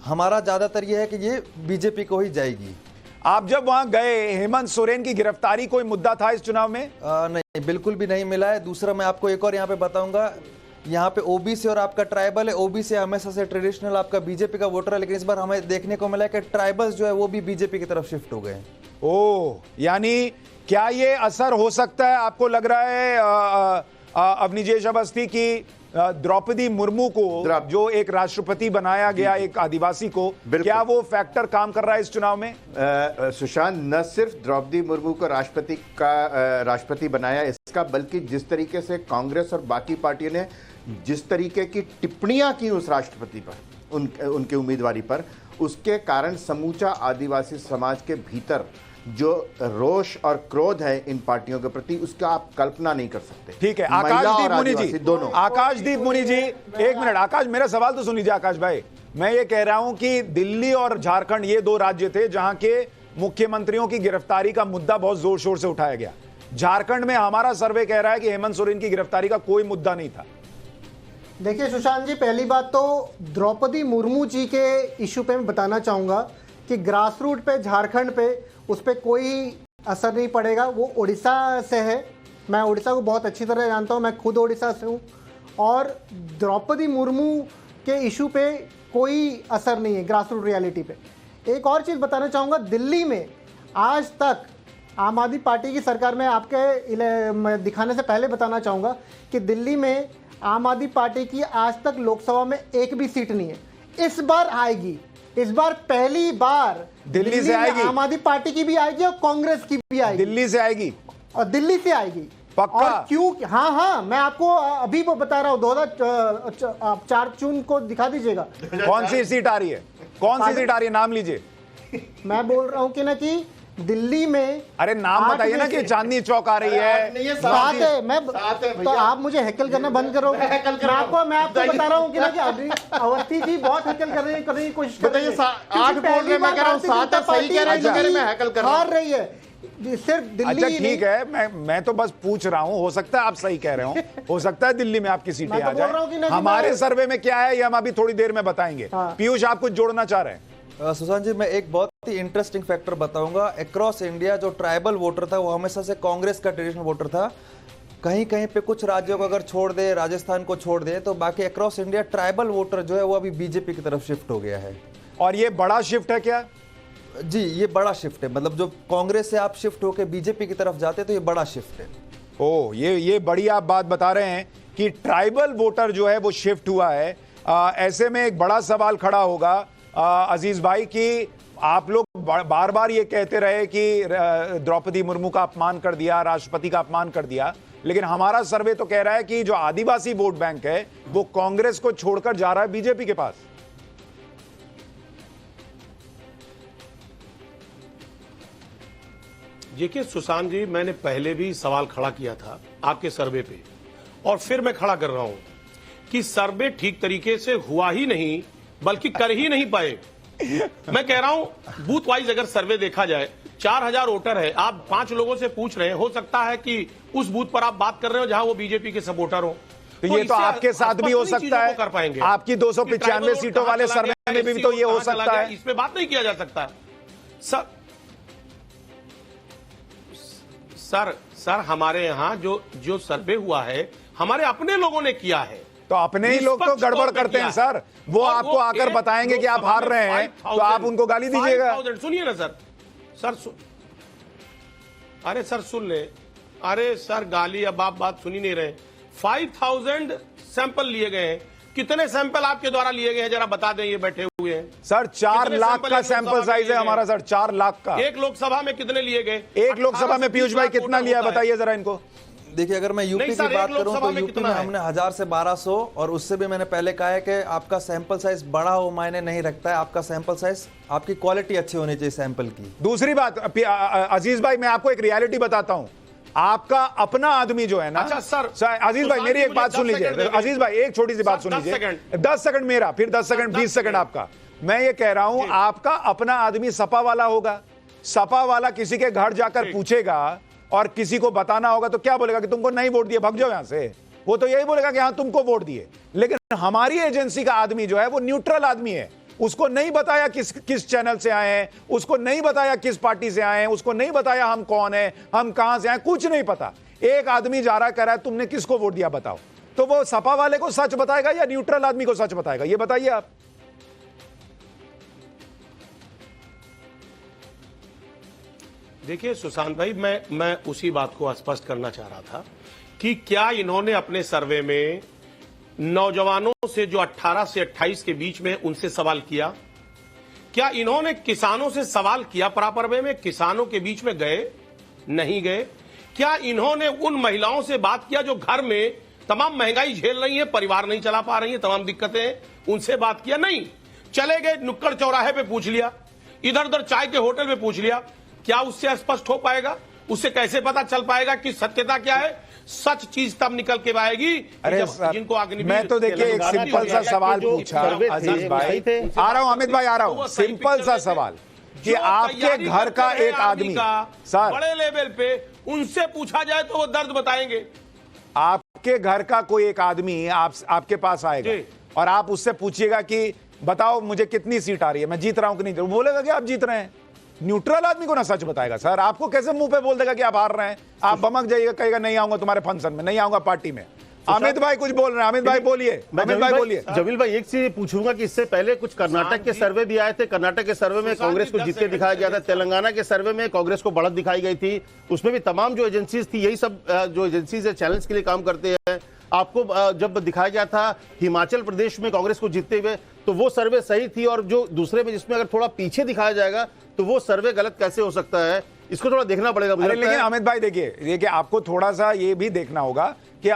हमारा ज्यादातर ये है कि ये बीजेपी को ही जाएगी। आप जब वहां गए, हेमंत सोरेन की गिरफ्तारी कोई मुद्दा था इस चुनाव में? नहीं, बिल्कुल भी नहीं मिला है। दूसरा मैं आपको एक और यहाँ पे बताऊंगा, यहाँ पे ओबीसी और आपका ट्राइबल है। ओबीसी हमेशा से ट्रेडिशनल आपका बीजेपी का वोटर है, लेकिन इस बार हमें देखने को मिला है कि ट्राइबल्स जो है वो भी बीजेपी की तरफ शिफ्ट हो गए। ओह, यानी क्या ये असर हो सकता है, आपको लग रहा है अवनीजेश अवस्थी की द्रौपदी मुर्मू को जो एक राष्ट्रपति बनाया गया, एक आदिवासी को, क्या वो फैक्टर काम कर रहा है इस चुनाव में? सुशांत, न सिर्फ द्रौपदी मुर्मू को राष्ट्रपति बनाया इसका, बल्कि जिस तरीके से कांग्रेस और बाकी पार्टियों ने जिस तरीके की टिप्पणियां की उस राष्ट्रपति पर, उनके उम्मीदवारी पर, उसके कारण समूचा आदिवासी समाज के भीतर जो रोष और क्रोध है इन पार्टियों के प्रति, उसका आप कल्पना नहीं कर सकते। ठीक है, आकाशदीप मुनि जी, दोनों आकाशदीप मुनि जी, 1 मिनट। आकाश, मेरा सवाल तो सुन लीजिए आकाश भाई। मैं ये कह रहा हूं कि दिल्ली और झारखंड ये 2 राज्य थे जहां के मुख्यमंत्रियों की गिरफ्तारी का मुद्दा बहुत जोर शोर से उठाया गया। झारखंड में हमारा सर्वे कह रहा है कि हेमंत सोरेन की गिरफ्तारी का कोई मुद्दा नहीं था। देखिए सुशांत जी, पहली बात तो द्रौपदी मुर्मू जी के इशू पे मैं बताना चाहूंगा कि ग्रास रूट पे, झारखंड पे, उस पर कोई असर नहीं पड़ेगा। वो उड़ीसा से है, मैं उड़ीसा को बहुत अच्छी तरह जानता हूँ, मैं खुद उड़ीसा से हूँ, और द्रौपदी मुर्मू के इशू पे कोई असर नहीं है ग्रास रूट रियलिटी पे। एक और चीज़ बताना चाहूँगा, दिल्ली में आज तक आम आदमी पार्टी की सरकार में, आपके दिखाने से पहले बताना चाहूँगा कि दिल्ली में आम आदमी पार्टी की आज तक लोकसभा में 1 भी सीट नहीं है। इस बार आएगी, इस बार पहली बार दिल्ली से आएगी, आम आदमी पार्टी की भी आएगी और कांग्रेस की भी आएगी। दिल्ली से आएगी, और दिल्ली से आएगी पक्का? और क्यों? हाँ, मैं आपको अभी वो बता रहा हूँ, 2004 जून को दिखा दीजिएगा। कौन सी सीट आ रही है, कौन सी सीट आ रही है, नाम लीजिए। मैं बोल रहा हूँ कि ना कि दिल्ली में, अरे नाम बताइए ना कि चांदनी चौक आ रही है, बात है। मैं तो आप मुझे हैकल करना बंद करो। मैं आपको बता रहा हूँ कि ना कि अवस्थी जी बहुत हैकल करने की कोशिश कर रही है। 8 बोल रहे, मैं कह रहा हूँ 7 सही कह रहे हैं, हैकल कर हार रही है सिर्फ दिल्ली। अच्छा ठीक है, मैं तो बस पूछ रहा हूं, हो सकता है आप सही कह रहे हो सकता है दिल्ली में आपकी सीटें आ जाए। हमारे सर्वे में क्या है ये हम अभी थोड़ी देर में बताएंगे। पीयूष, आप कुछ जोड़ना चाह रहे हैं? सुशांत जी, मैं एक बहुत ही इंटरेस्टिंग फैक्टर बताऊंगा। अक्रॉस इंडिया जो ट्राइबल वोटर था वो हमेशा से कांग्रेस का ट्रेडिशनल वोटर था। कहीं कहीं पे कुछ राज्यों को अगर छोड़ दे, राजस्थान को छोड़ दे, तो बाकी अक्रॉस इंडिया ट्राइबल वोटर जो है वो अभी बीजेपी की तरफ शिफ्ट हो गया है। और ये बड़ा शिफ्ट है क्या? जी, ये बड़ा शिफ्ट है। मतलब जो कांग्रेस से आप शिफ्ट होकर बीजेपी की तरफ जाते तो ये बड़ा शिफ्ट है। ये बड़ी आप बात बता रहे हैं कि ट्राइबल वोटर जो है वो शिफ्ट हुआ है। ऐसे में एक बड़ा सवाल खड़ा होगा अजीज भाई कि आप लोग बार बार ये कहते रहे कि द्रौपदी मुर्मू का अपमान कर दिया, राष्ट्रपति का अपमान कर दिया, लेकिन हमारा सर्वे तो कह रहा है कि जो आदिवासी वोट बैंक है वो कांग्रेस को छोड़कर जा रहा है बीजेपी के पास। देखिए सुशांत जी, मैंने पहले भी सवाल खड़ा किया था आपके सर्वे पे और फिर मैं खड़ा कर रहा हूं कि सर्वे ठीक तरीके से हुआ ही नहीं, बल्कि कर ही नहीं पाए। मैं कह रहा हूं बूथ वाइज अगर सर्वे देखा जाए, 4000 वोटर है, आप 5 लोगों से पूछ रहे हैं, हो सकता है कि उस बूथ पर आप बात कर रहे हो जहां वो बीजेपी के सपोर्टर हो। तो ये तो आपके साथ भी हो सकता है, कर पाएंगे आपकी 295 सीटों वाले सर्वे में भी तो ये हो सकता है। इस पे बात नहीं किया जा सकता। सर हमारे यहाँ जो सर्वे हुआ है हमारे अपने लोगों ने किया है, तो अपने ही लोग तो गड़बड़ करते हैं सर। वो आपको आकर बताएंगे कि आप हार रहे हैं तो आप उनको गाली दीजिएगा। सुनिए ना सर अरे सर सुन ले, अरे सर गाली अब आप बात सुन ही नहीं रहे। 5000 सैंपल लिए गए हैं, कितने सैंपल आपके द्वारा लिए गए हैं जरा बता दें, ये बैठे हुए हैं सर। 4 लाख का सैंपल साइज है हमारा सर, 4 लाख का। एक लोकसभा में कितने लिए गए? एक लोकसभा में पीयूष भाई कितना लिया है बताइए जरा इनको। देखिए अगर मैं यूपी की बात करूं तो यूपी में हमने 1000 से 1200, और उससे भी मैंने पहले कहा है कि आपका सैंपल साइज बड़ा हो मायने नहीं रखता है, आपका सैंपल साइज, आपकी क्वालिटी अच्छी होनी चाहिए सैंपल की। दूसरी बात अजीज भाई, मैं आपको एक रियलिटी बताता हूं, आपका अपना आदमी जो है ना। अच्छा सर अजीज भाई मेरी एक बात सुन लीजिए, अजीज भाई एक छोटी सी बात सुन लीजिए, 10 सेकंड मेरा, फिर 10 सेकंड 20 सेकंड आपका। मैं ये कह रहा हूं आपका अपना आदमी सपा वाला होगा, सपा वाला किसी के घर जाकर पूछेगा और किसी को बताना होगा तो क्या बोलेगा कि तुमको नहीं वोट दिए, भाग जाओ यहां से। वो तो यही बोलेगा कि हाँ तुमको वोट दिए। लेकिन हमारी एजेंसी का आदमी जो है वो न्यूट्रल आदमी है, उसको नहीं बताया किस चैनल से आए हैं, उसको नहीं बताया किस पार्टी से आए हैं, उसको नहीं बताया हम कौन है, हम कहां से आए, कुछ नहीं पता। एक आदमी जा रहा कह रहा है तुमने किसको वोट दिया बताओ, तो वो सपा वाले को सच बताएगा या न्यूट्रल आदमी को सच बताएगा, ये बताइए आप। देखिए सुशांत भाई, मैं उसी बात को स्पष्ट करना चाह रहा था कि क्या इन्होंने अपने सर्वे में नौजवानों से जो 18 से 28 के बीच में उनसे सवाल किया? क्या इन्होंने किसानों से सवाल किया? प्रॉपर वे में किसानों के बीच में गए? नहीं गए। क्या इन्होंने उन महिलाओं से बात किया जो घर में तमाम महंगाई झेल रही है, परिवार नहीं चला पा रही है, तमाम दिक्कतें, उनसे बात किया? नहीं। चले गए नुक्कड़ चौराहे पे पूछ लिया, इधर उधर चाय के होटल पे पूछ लिया। क्या उससे स्पष्ट हो पाएगा? उससे कैसे पता चल पाएगा कि सत्यता क्या है? सच चीज तब निकल के आएगी जिनको अग्निवीर। मैं तो देखिए एक सिंपल सा सवाल पूछा अजीज भाई, आ रहा हूं अमित भाई, आ रहा हूं, सिंपल सा सवाल कि आपके घर का एक आदमी सर बड़े लेवल पे उनसे पूछा जाए तो वो दर्द बताएंगे। आपके घर का कोई एक आदमी आपके पास आएगा और आप उससे पूछिएगा कि बताओ मुझे कितनी सीट आ रही है, मैं जीत रहा हूं कि नहीं, बोलेगा कि आप जीत रहे हैं। न्यूट्रल आदमी को ना सच बताएगा सर, आपको कैसे मुंह पे बोल देगा कि आप हार रहे हैं? आप बमक जाइएगा, कहेगा नहीं आऊंगा तुम्हारे फंक्शन में, नहीं आऊंगा पार्टी में। अमित भाई कुछ बोल रहे हैं, अमित भाई बोलिए, अमित भाई बोलिए। जमील भाई एक चीज पूछूंगा कि इससे पहले कुछ कर्नाटक के सर्वे भी आए थे, कर्नाटक के सर्वे में कांग्रेस को जीतते दिखाया गया था, तेलंगाना के सर्वे में कांग्रेस को बढ़त दिखाई गई थी, उसमें भी तमाम जो एजेंसीज थी, यही सब जो एजेंसीज है चैलेंज के लिए काम करते हैं। आपको जब दिखाया गया था हिमाचल प्रदेश में कांग्रेस को जीतते हुए, तो वो सर्वे सही थी, और जो दूसरे में जिसमें अगर थोड़ा पीछे दिखाया जाएगा तो वो सर्वे गलत कैसे हो सकता है, इसको थोड़ा देखना पड़ेगा मुझे। लेकिन अमित भाई देखिए आपको थोड़ा सा ये भी देखना होगा कि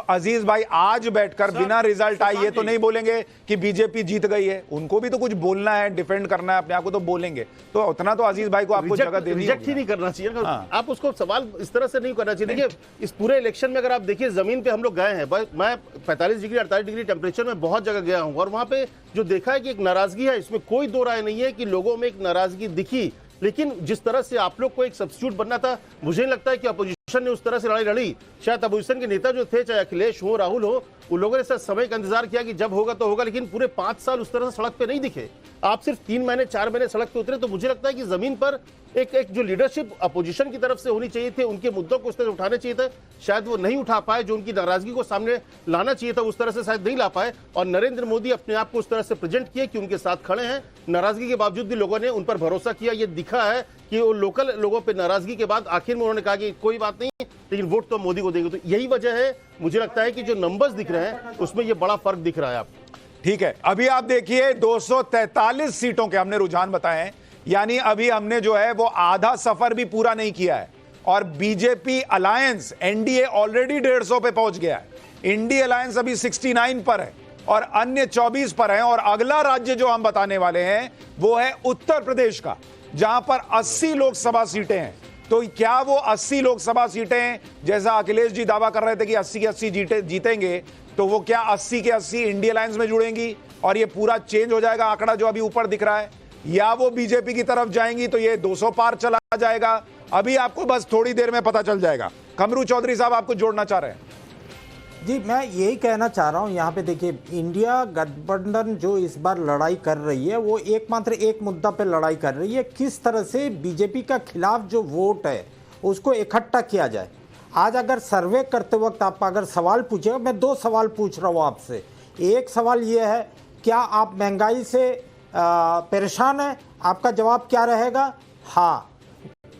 अजीज भाई आज बैठकर बिना रिजल्ट आए ये तो नहीं बोलेंगे कि बीजेपी जीत गई है, उनको भी तो कुछ बोलना है, डिफेंड करना है अपने आप को, तो बोलेंगे। तो उतना तो अजीज भाई को आपको जगह देनी होगी। रिजेक्ट ही नहीं करना चाहिए, आप उसको सवाल इस तरह से नहीं करना चाहिए। देखिए इस पूरे इलेक्शन में अगर आप देखिए जमीन पे हम लोग गए हैं, मैं 45 डिग्री 48 डिग्री टेम्परेचर में बहुत जगह गया हूं, और वहां पे जो देखा है कि एक नाराजगी है, इसमें कोई दो राय नहीं है कि लोगों में एक नाराजगी दिखी। लेकिन जिस तरह से आप लोग को एक सब्स्टिट्यूट बनना था, मुझे नहीं लगता है कि अपोजिशन ने उस तरह से लड़ाई लड़ी। शायद अपोजिशन के नेता जो थे, चाहे अखिलेश हो, राहुल हो, उन लोगों ने समय का इंतजार किया कि जब होगा तो होगा, लेकिन पूरे 5 साल उस तरह से सड़क पे नहीं दिखे। आप सिर्फ 3 महीने 4 महीने सड़क पे उतरे, तो मुझे लगता है कि जमीन पर एक जो लीडरशिप अपोजिशन की तरफ से होनी चाहिए थी, उनके मुद्दों को उस तरह उठाने चाहिए था, शायद वो नहीं उठा पाए। जो उनकी नाराजगी को सामने लाना चाहिए था उस तरह से शायद नहीं ला पाए, और नरेंद्र मोदी अपने आप को उस तरह से प्रेजेंट किए कि उनके साथ खड़े हैं। नाराजगी के बावजूद भी लोगों ने उन पर भरोसा किया। ये दिखा है कि वो लोकल लोगों पर नाराजगी के बाद आखिर में उन्होंने कहा कि कोई बात नहीं, लेकिन वोट तो मोदी को देंगे। तो यही वजह है, मुझे लगता है कि जो नंबर्स दिख रहे हैं उसमें ये बड़ा फर्क दिख रहा है आपको। ठीक है, अभी आप देखिए 243 सीटों के हमने रुझान बताए हैं, यानी अभी हमने जो है वो आधा सफर भी पूरा नहीं किया है, और बीजेपी अलायंस एनडीए ऑलरेडी 150 पे पहुंच गया है। इंडिया अलायंस अभी 69 पर है और अन्य 24 पर हैं। और अगला राज्य जो हम बताने वाले हैं वो है उत्तर प्रदेश का, जहां पर 80 लोकसभा सीटें हैं। तो क्या वो 80 लोकसभा सीटें, जैसा अखिलेश जी दावा कर रहे थे कि 80 की 80 जीतेंगे, तो वो क्या 80 के 80 इंडिया अलायंस में जुड़ेंगी और ये पूरा चेंज हो जाएगा आंकड़ा जो अभी ऊपर दिख रहा है, या वो बीजेपी की तरफ जाएंगी तो ये 200 पार चला जाएगा? अभी आपको बस थोड़ी देर में पता चल जाएगा। कमरू चौधरी साहब आपको जोड़ना चाह रहे हैं? जी, मैं यही कहना चाह रहा हूं, यहाँ पे देखिए, इंडिया गठबंधन जो इस बार लड़ाई कर रही है वो एकमात्र एक मुद्दा पे लड़ाई कर रही है, किस तरह से बीजेपी का खिलाफ जो वोट है उसको इकट्ठा किया जाए। आज अगर सर्वे करते वक्त आप अगर सवाल पूछेगा, मैं 2 सवाल पूछ रहा हूँ आपसे। एक सवाल ये है, क्या आप महंगाई से परेशान हैं? आपका जवाब क्या रहेगा? हाँ।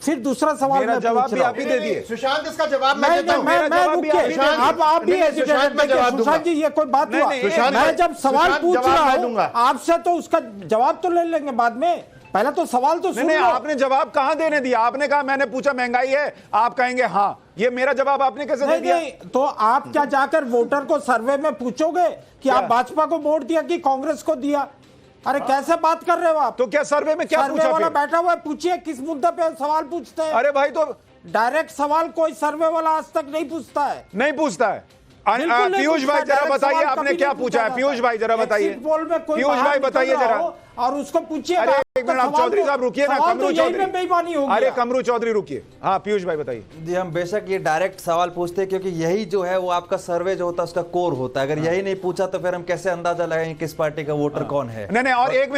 फिर दूसरा सवाल मैं जवाब भी आप ही दे दिए। सुशांत, इसका जवाब मैं देता हूं। आप भी सुशांत जी, ये कोई बात हुआ? मैं जब सवाल पूछ रहा हूं आपसे तो उसका जवाब तो ले लेंगे बाद में, पहले तो सवाल तो सुन लो। आपने जवाब कहां देने दिया? आपने कहा मैंने पूछा महंगाई है, आप कहेंगे हाँ। ये मेरा जवाब आपने कैसे दे दिया? नहीं, तो आप क्या जाकर वोटर को सर्वे में पूछोगे कि आप भाजपा को वोट दिया कि कांग्रेस को दिया? अरे कैसे बात कर रहे हो आप? तो क्या सर्वे में क्या पूछा? वाला बैठा हुआ है, पूछिए किस मुद्दे पे सवाल पूछते हैं। अरे भाई, तो डायरेक्ट सवाल कोई सर्वे वाला आज तक नहीं पूछता है। नहीं पूछता है। पीयूष भाई जरा बताइए आपने क्या पूछा है? पीयूष भाई जरा बताइए। पीयूष भाई बताइए जरा, और उसको पूछिए। अरे एक मिनट, आप चौधरी साहब रुकिए ना। कमरू चौधरी, बेईमानी होगी। अरे कमरू चौधरी रुकिए। हाँ पीयूष भाई बताइए। जी, हम बेशक ये डायरेक्ट सवाल पूछते हैं क्योंकि यही जो है वो आपका सर्वे जो होता है उसका कोर होता है। अगर यही नहीं पूछा तो फिर हम कैसे अंदाजा लगाएंगे किस पार्टी का वोटर कौन है? नहीं, और एक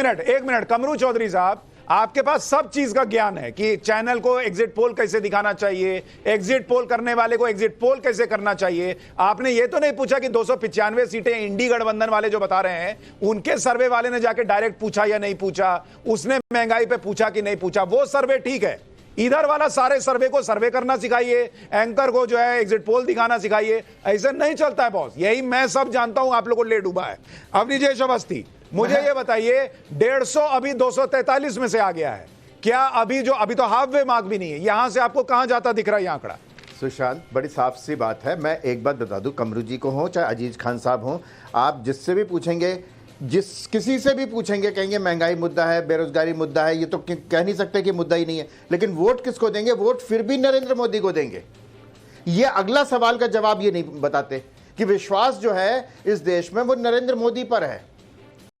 मिनट कमरू चौधरी साहब, आपके पास सब चीज का ज्ञान है कि चैनल को एग्जिट पोल कैसे दिखाना चाहिए, एग्जिट पोल करने वाले को एग्जिट पोल कैसे करना चाहिए। आपने ये तो नहीं पूछा कि 295 सीटें इंडी गठबंधन वाले जो बता रहे हैं उनके सर्वे वाले ने जाके डायरेक्ट पूछा या नहीं पूछा, उसने महंगाई पे पूछा कि नहीं पूछा। वो सर्वे ठीक है, इधर वाला सारे सर्वे को सर्वे करना सिखाइए, एंकर को जो है एग्जिट पोल दिखाना सिखाइए। ऐसे नहीं चलता है बॉस। यही मैं सब जानता हूं, आप लोगों को ले डूबा है। अब निजेश अवस्थी, मुझे ये बताइए, 150 अभी 243 में से आ गया है, क्या अभी तो हाफ वे मार्क भी नहीं है, यहां से आपको कहां जाता दिख रहा है ये आंकड़ा? सुशांत, बड़ी साफ सी बात है। मैं एक बात बता दूं, कमरू जी को हो चाहे अजीज खान साहब हो, आप जिससे भी पूछेंगे, किसी से भी पूछेंगे, कहेंगे महंगाई मुद्दा है, बेरोजगारी मुद्दा है, ये तो कह नहीं सकते कि मुद्दा ही नहीं है। लेकिन वोट किसको देंगे? वोट फिर भी नरेंद्र मोदी को देंगे। ये अगला सवाल का जवाब ये नहीं बताते कि विश्वास जो है इस देश में वो नरेंद्र मोदी पर है।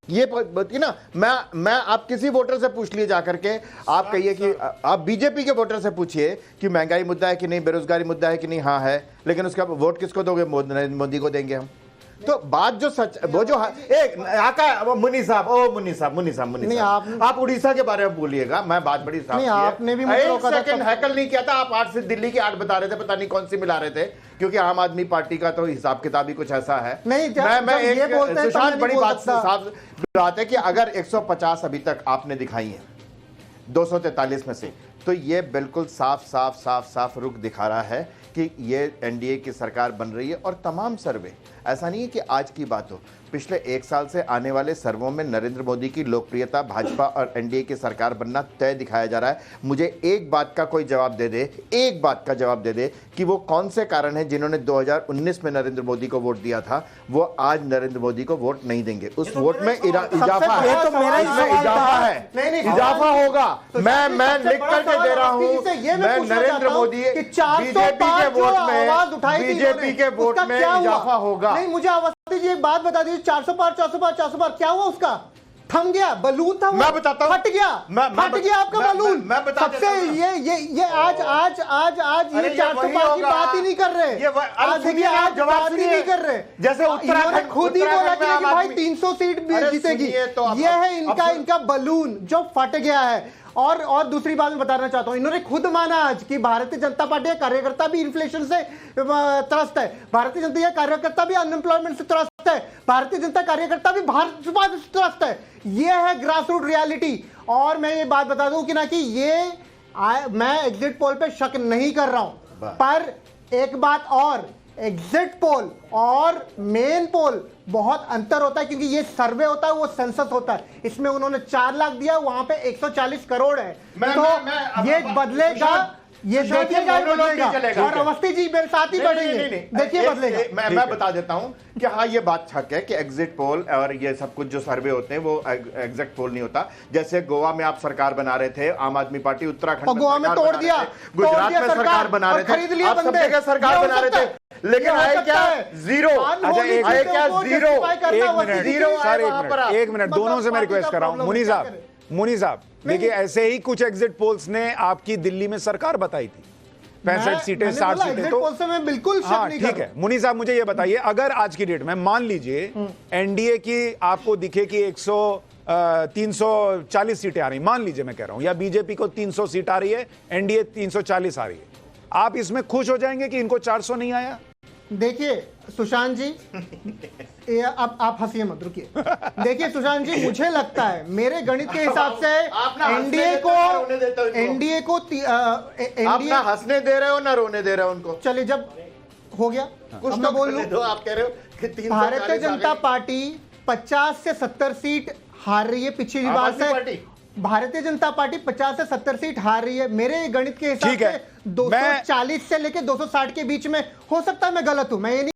ये बताइए ना, मैं आप किसी वोटर से पूछ लिए जाकर के, आप कहिए कि आप बीजेपी के वोटर से पूछिए कि महंगाई मुद्दा है कि नहीं, बेरोजगारी मुद्दा है कि नहीं, हाँ है, लेकिन उसका वोट किसको दोगे? नरेंद्र मोदी को देंगे हम। तो बात जो सच, वो जो एक आका मुन्नी साहब, आप उड़ीसा के बारे में बोलिएगा। मैं बात बड़ी साफ नहीं, आपने भी एक सेकंड हैकल नहीं किया था। आप 8 से दिल्ली की 8 बता रहे थे, पता नहीं कौन सी मिला रहे थे, क्योंकि आम आदमी पार्टी का तो हिसाब किताब ही कुछ ऐसा है। नहीं, मैं ये बोलते हैं, सुशांत, बड़ी बात है कि अगर 150 अभी तक आपने दिखाई है 243 में से, तो ये बिल्कुल साफ रुख दिखा रहा है कि ये एनडीए की सरकार बन रही है। और तमाम सर्वे, ऐसा नहीं है कि आज की बात हो, पिछले 1 साल से आने वाले सर्वों में नरेंद्र मोदी की लोकप्रियता, भाजपा और एनडीए की सरकार बनना तय दिखाया जा रहा है। मुझे एक बात का कोई जवाब दे दे, एक बात का जवाब दे दे कि वो कौन से कारण है जिन्होंने 2019 में नरेंद्र मोदी को वोट दिया था, वो आज नरेंद्र मोदी को वोट नहीं देंगे। उस वोट में इजाफा है, इजाफा होगा। मैं लिख करके दे रहा हूं, मैं नरेंद्र मोदी बीजेपी के वोट में इजाफा होगा। नहीं, मुझे अवस्थी जी एक बात बता दीजिए, 400 पार क्या हुआ? उसका थम गया, बलून था, मैं बताता हूं, फट गया आपका बलून। सबसे ये आज ये 400 पार की बात ही नहीं कर रहे। आज देखिए, आज बात ही नहीं कर रहे। जैसे उत्तराखंड खुद ही बोला कि भाई 300 सीट जीतेगी। ये है इनका बलून जो फट गया है। और दूसरी बात मैं बताना चाहता हूं, इन्होंने खुद माना आज कि भारतीय जनता पार्टी का कार्यकर्ता भी इन्फ्लेशन से त्रस्त है, भारतीय जनता कार्यकर्ता भी अनएम्प्लॉयमेंट से त्रस्त है, भारतीय जनता कार्यकर्ता भी भारत से त्रस्त है। ये है ग्रास रूट रियलिटी। और मैं ये बात बता दूं कि ना कि मैं एग्जिट पोल पे शक नहीं कर रहा हूं, पर एक बात और, एग्जिट पोल और मेन पोल बहुत अंतर होता है, क्योंकि ये सर्वे होता है, वो सेंसस होता है। इसमें उन्होंने 4 लाख दिया, वहां पे 140 करोड़ है। तो ये बदलेगा, ये देखिएगा बदलेगा। और अवस्थी जी मेरे साथ ही बढ़ेंगे, देखिए बदलेगा। मैं बता देता हूं कि हाँ, ये बात हक है कि एग्जिट पोल और ये सब कुछ जो सर्वे होते हैं वो एग्जैक्ट पोल नहीं होता। जैसे गोवा में आप सरकार बना रहे थे, आम आदमी पार्टी उत्तराखंड में गोवा में तोड़ दिया, गुजरात में सरकार बना रहे थे, खरीद लिया, आप सब जगह सरकार बना रहे थे, लेकिन आए क्या? जीरो। आए क्या? जीरो। एक मिनट, दोनों से मैं रिक्वेस्ट कर रहा हूं। मुनी साहब देखिए, ऐसे ही कुछ एग्जिट पोल्स ने आपकी दिल्ली में सरकार बताई थी 65 सीटें 60 सीटें। तो मैं बिल्कुल हाँ ठीक है। मुनी साहब मुझे ये बताइए, अगर आज की डेट में मान लीजिए एनडीए की आपको दिखे कि 340 सीटें आ रही, मान लीजिए मैं कह रहा हूं, या बीजेपी को 300 सीट आ रही है, एनडीए 340 आ रही है, आप इसमें खुश हो जाएंगे कि इनको 400 नहीं आया? देखिए सुशांत जी, अब आप हंसिए मत, रुकिए। देखिए सुशांत जी, मुझे लगता है मेरे गणित के हिसाब से एनडीए को हंसने दे रहे हो ना रोने दे रहे हो उनको? चलिए, जब हो गया कुछ मैं बोल लूं, आप कह रहे हो कि भारतीय जनता पार्टी 50 से 70 सीट हार रही है पिछली बार से। भारतीय जनता पार्टी 50 से 70 सीट हार रही है। मेरे गणित के हिसाब से 240 से लेके 260 के बीच में हो सकता है, मैं गलत हूं, मैं ये नहीं